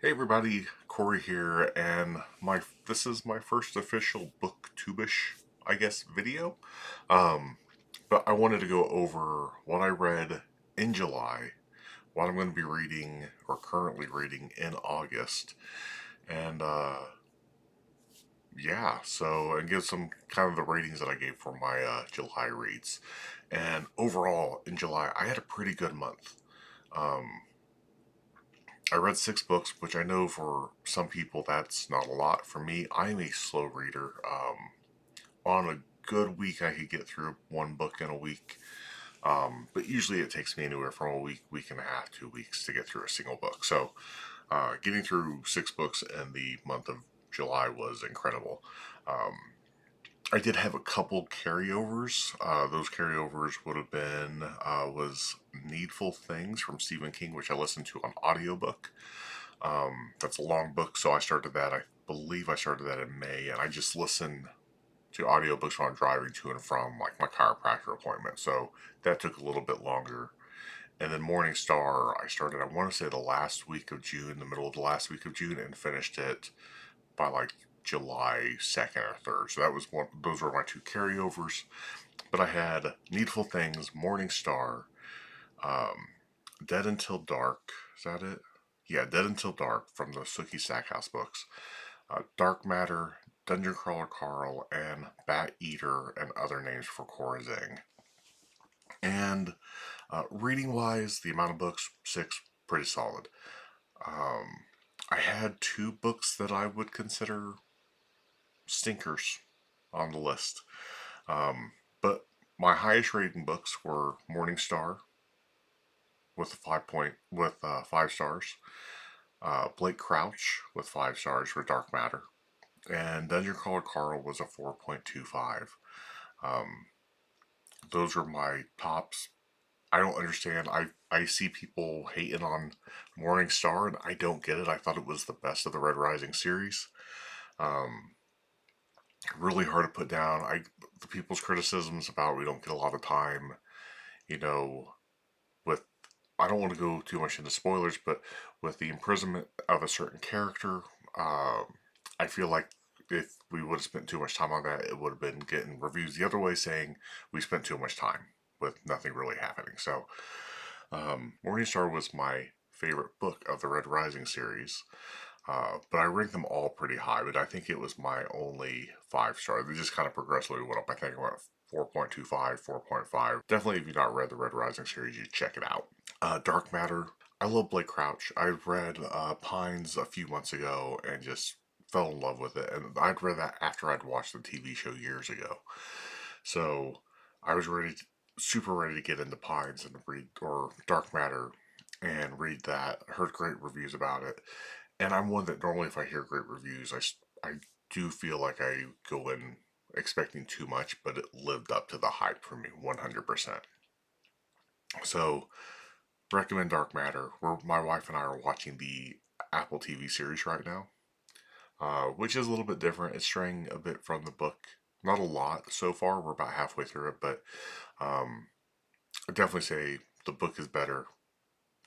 Hey everybody, Corey here, and this is my first official Booktube-ish, I guess, video. Um, but I wanted to go over what I read in July, what I'm going to be reading or currently reading in August, and yeah, and give some kind of the ratings that I gave for my July reads. And overall, in July, I had a pretty good month. Um, I read 6 books, which I know for some people that's not a lot. For me, I'm a slow reader. On a good week, I could get through one book in a week. But usually it takes me anywhere from a week, week and a half, 2 weeks to get through a single book. So getting through 6 books in the month of July was incredible. Um, I did have a couple carryovers. Those carryovers would have been was Needful Things from Stephen King, which I listened to on audiobook. That's a long book, so I started that. I believe I started that in May, and I just listen to audiobooks when I'm driving to and from like my chiropractor appointment. So that took a little bit longer. And then Morning Star, I started. I want to say the last week of June, the middle of the last week of June, and finished it by like July 2nd or 3rd. So that was one. Those were my 2 carryovers. But I had Needful Things, Morning Star, um, Dead Until Dark. Is that it? Yeah, Dead Until Dark from the Sookie Stackhouse books. Dark Matter, Dungeon Crawler Carl, and Bat Eater and Other Names for Corazing. And reading wise, the amount of books, 6, pretty solid. Um, I had 2 books that I would consider stinkers on the list. Um, but my highest rating books were Morning Star with a 5 stars, Blake Crouch with 5 stars for Dark Matter, and Dungeon Crawler Carl was a 4.25. Um, those are my tops. I don't understand. I see people hating on Morning Star, and I don't get it. I thought it was the best of the Red Rising series. Um, really hard to put down. The people's criticisms about we don't get a lot of time, you know, with I don't want to go too much into spoilers, but with the imprisonment of a certain character, um, I feel like if we would have spent too much time on that, it would have been getting reviews the other way saying we spent too much time with nothing really happening. So, Morningstar was my favorite book of the Red Rising series, but I ranked them all pretty high. But I think it was my only 5 star. They just kind of progressively went up. I think I went 4.25, 4.5. Definitely, if you've not read the Red Rising series, you check it out. Dark Matter. I love Blake Crouch. I read Pines a few months ago and just fell in love with it. And I'd read that after I'd watched the TV show years ago. So I was super ready to get into Pines and read, or Dark Matter, and read that. Heard great reviews about it. And I'm one that normally, if I hear great reviews, I do feel like I go in expecting too much, but it lived up to the hype for me 100%. So recommend Dark Matter. Where my wife and I are watching the Apple TV series right now, which is a little bit different. It's straying a bit from the book. Not a lot so far. We're about halfway through it, but um, I definitely say the book is better.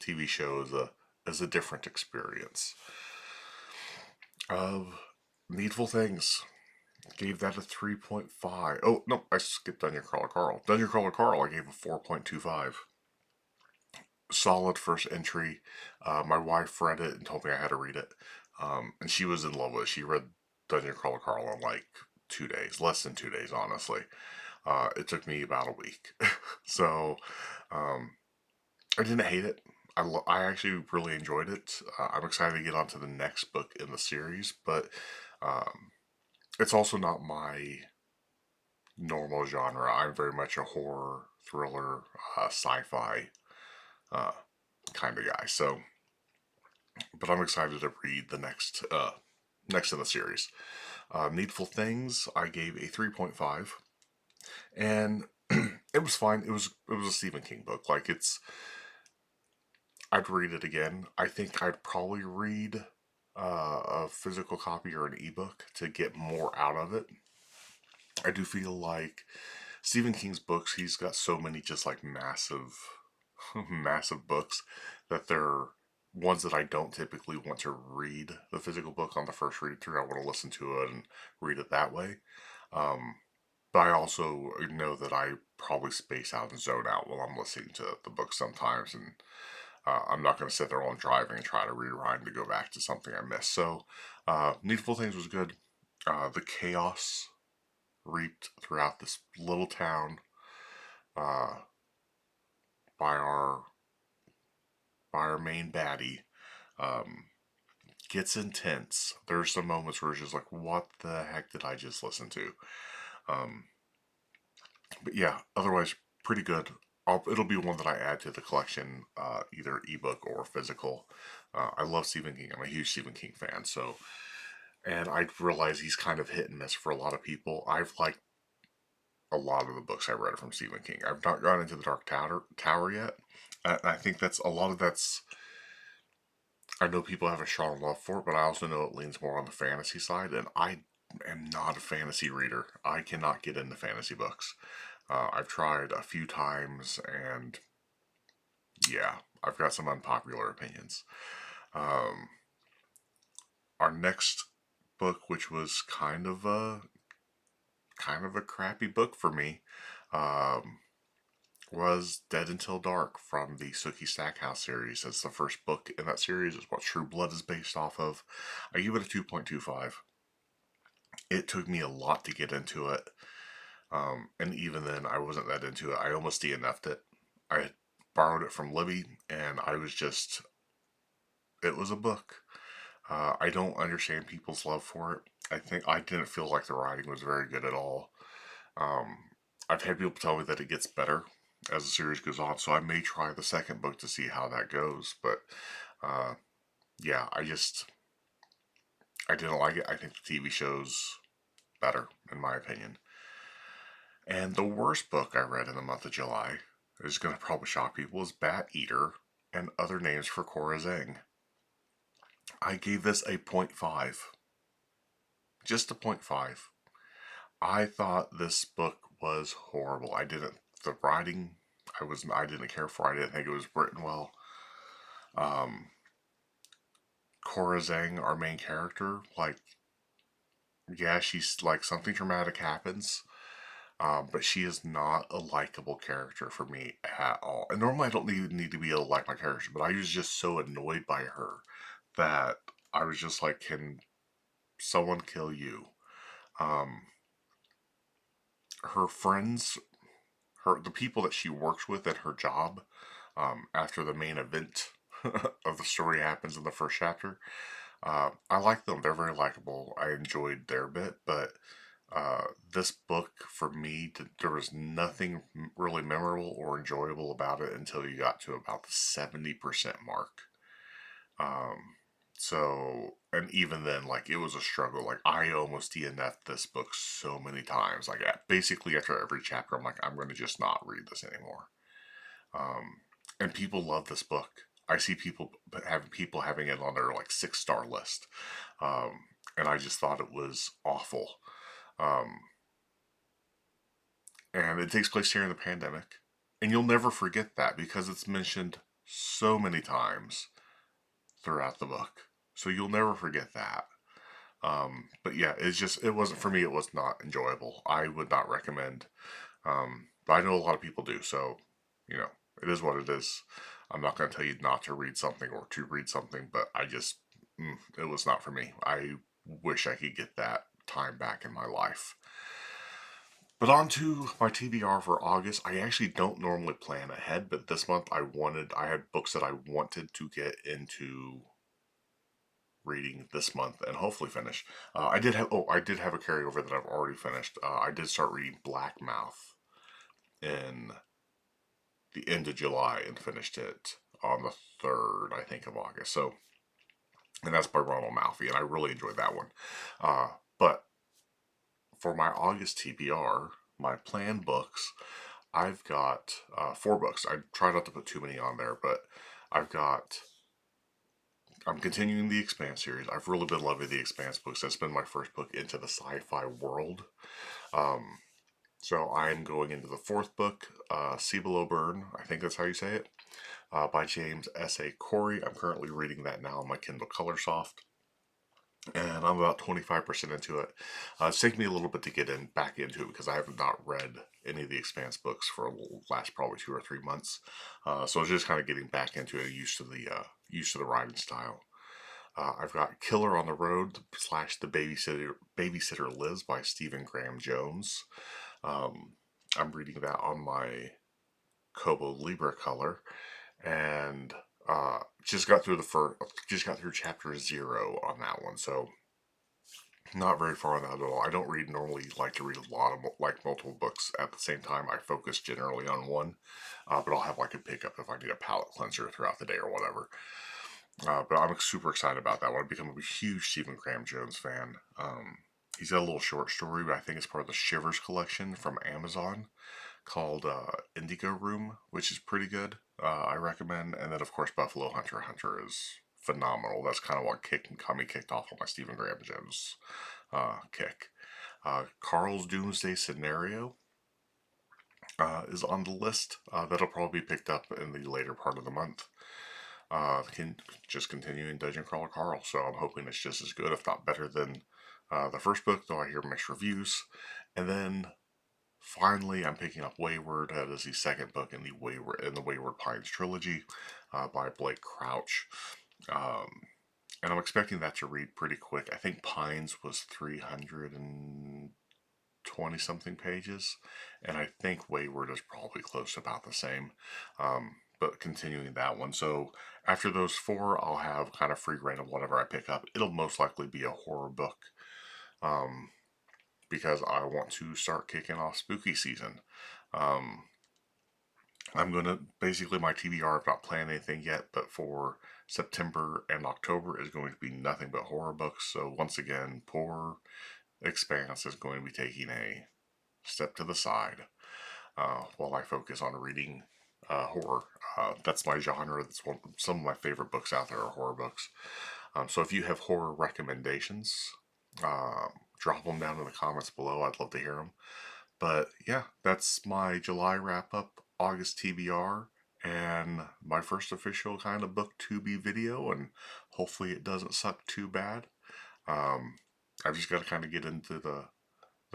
TV show is a different experience. Of Needful Things, gave that a 3.5. Oh no, I skipped Dungeon Crawler Carl. Dungeon Crawler Carl, I gave a 4.25. Solid first entry. My wife read it and told me I had to read it. And she was in love with it. She read Dungeon Crawler Carl in like 2 days, less than 2 days, honestly. It took me about a week. So um, I didn't hate it. I actually really enjoyed it. I'm excited to get on to the next book in the series, but um, it's also not my normal genre. I'm very much a horror, thriller, sci-fi uh, kind of guy. So but I'm excited to read the next in the series. Needful Things, I gave a 3.5, and it was fine. It was a Stephen King book. Like I'd read it again. I think I'd probably read a physical copy or an ebook to get more out of it. I do feel like Stephen King's books. He's got so many just like massive, massive books that they're ones that I don't typically want to read the physical book on the first read through. I want to listen to it and read it that way. Um, but I also know that I probably space out and zone out while I'm listening to the book sometimes, and I'm not going to sit there while I'm driving and try to rewind to go back to something I missed. So, Needful Things was good. The chaos reaped throughout this little town uh, by our main baddie um, gets intense. There's some moments where it's just like, what the heck did I just listen to? Um, but yeah, otherwise pretty good. It'll be one that I add to the collection, either ebook or physical. I love Stephen King. I'm a huge Stephen King fan. So, and I realize he's kind of hit and miss for a lot of people. I've liked a lot of the books I read from Stephen King. I've not gone into the Dark Tower yet. I think that's a lot of that's. I know people have a strong love for it, but I also know it leans more on the fantasy side, and I am not a fantasy reader. I cannot get into fantasy books. I've tried a few times, and yeah, I've got some unpopular opinions. Um, our next book, which was kind of a crappy book for me, um, was Dead Until Dark from the Sookie Stackhouse series. It's the first book in that series. It's what True Blood is based off of. I give it a 2.25. It took me a lot to get into it. And even then, I wasn't that into it. I almost DNF'd it. I borrowed it from Libby, and I was just. It was a book. I don't understand people's love for it. I didn't feel like the writing was very good at all. Um, I've had people tell me that it gets better as the series goes on, so I may try the second book to see how that goes. But uh, yeah, I didn't like it. I think the TV show's better, in my opinion. And the worst book I read in the month of July is going to probably shock people is Bat Eater and Other Names for Cora Zhang. I gave this a point 0.5. Just a point 0.5. I thought this book was horrible. The writing, I didn't care for. I didn't think it was written well. Um, Cora Zhang, our main character, like, yeah, she's like something dramatic happens, but she is not a likable character for me at all. And normally I don't need to be able to like my character, but I was just so annoyed by her that I was just like, can someone kill you? Um, her friends, the people that she works with at her job, after the main event of the story happens in the first chapter. I like them. They're very likable. I enjoyed their bit, but this book, for me, there was nothing really memorable or enjoyable about it until you got to about the 70% mark. Um, and even then, like, it was a struggle. Like, I almost DNF'd this book so many times. Like, basically, after every chapter, I'm like, I'm going to just not read this anymore. Um, and people love this book. I see people having it on their like 6-star list, um, and I just thought it was awful. Um, and it takes place during the pandemic, and you'll never forget that because it's mentioned so many times throughout the book. So you'll never forget that. But yeah, it wasn't for me. It was not enjoyable. I would not recommend. But I know a lot of people do. So you know, it is what it is. I'm not going to tell you not to read something or to read something, but it was not for me. I wish I could get that time back in my life. But on to my TBR for August. I actually don't normally plan ahead, but this month I had books that I wanted to get into reading this month and hopefully finish. I did have a carryover that I've already finished. I did start reading Black Mouth in the end of July and finished it on the 3rd, I think, of August. So, and that's by Ronald Malfi, and I really enjoyed that one. But for my August TBR, my planned books, I've got 4 books. I try not to put too many on there, but I've got. I'm continuing the Expanse series. I've really been loving the Expanse books. That's been my first book into the sci-fi world. Um, so I'm going into the 4th book, Sea Below Burn. I think that's how you say it. by James S.A. Corey. I'm currently reading that now on my Kindle Colorsoft, and I'm about 25% into it. It's taken me a little bit to get back into it because I have not read any of the Expanse books for the last probably 2 or 3 months. So I was just kind of getting back into it, used to the writing style. I've got Killer on the Road / The Babysitter Liz by Stephen Graham Jones. I'm reading that on my Kobo Libra color, and just got through chapter 0 on that one. So not very far on that at all. I don't normally like to read a lot of multiple books at the same time. I focus generally on one, but I'll have like a pickup if I need a palate cleanser throughout the day or whatever. But I'm super excited about that one. I've become a huge Stephen Graham Jones fan. He's got a little short story, but I think it's part of the Shivers collection from Amazon called Indigo Room, which is pretty good. I recommend. And then, of course, Buffalo Hunter Hunter is phenomenal. That's kind of what got me kicked off on my Stephen Graham Jones kick. Carl's Doomsday Scenario is on the list. That'll probably be picked up in the later part of the month. Just continuing Dungeon Crawler Carl, so I'm hoping it's just as good, if not better, than the first book, though I hear mixed reviews. And then finally, I'm picking up Wayward. That is the second book in the Wayward Pines trilogy by Blake Crouch. And I'm expecting that to read pretty quick. I think Pines was 320 something pages, and I think Wayward is probably close to about the same. But continuing that one. So after those 4, I'll have kind of free reign of whatever I pick up. It'll most likely be a horror book, because I want to start kicking off spooky season. I'm going to, basically my TBR, I've not planned anything yet, but for September and October is going to be nothing but horror books. So once again, poor Expanse is going to be taking a step to the side while I focus on reading horror. That's my genre. Some of my favorite books out there are horror books. So if you have horror recommendations, drop them down in the comments below. I'd love to hear them. But yeah, that's my July wrap up, August TBR, and my first official kind of Booktube video, and hopefully it doesn't suck too bad. I've just got to kind of get into the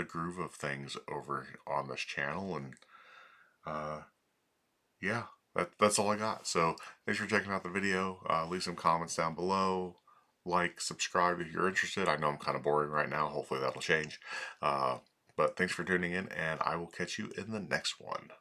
groove of things over on this channel, and yeah, that's all I got. So thanks for checking out the video. Leave some comments down below. Like, subscribe if you're interested. I know I'm kind of boring right now. Hopefully that'll change. But thanks for tuning in, and I will catch you in the next one.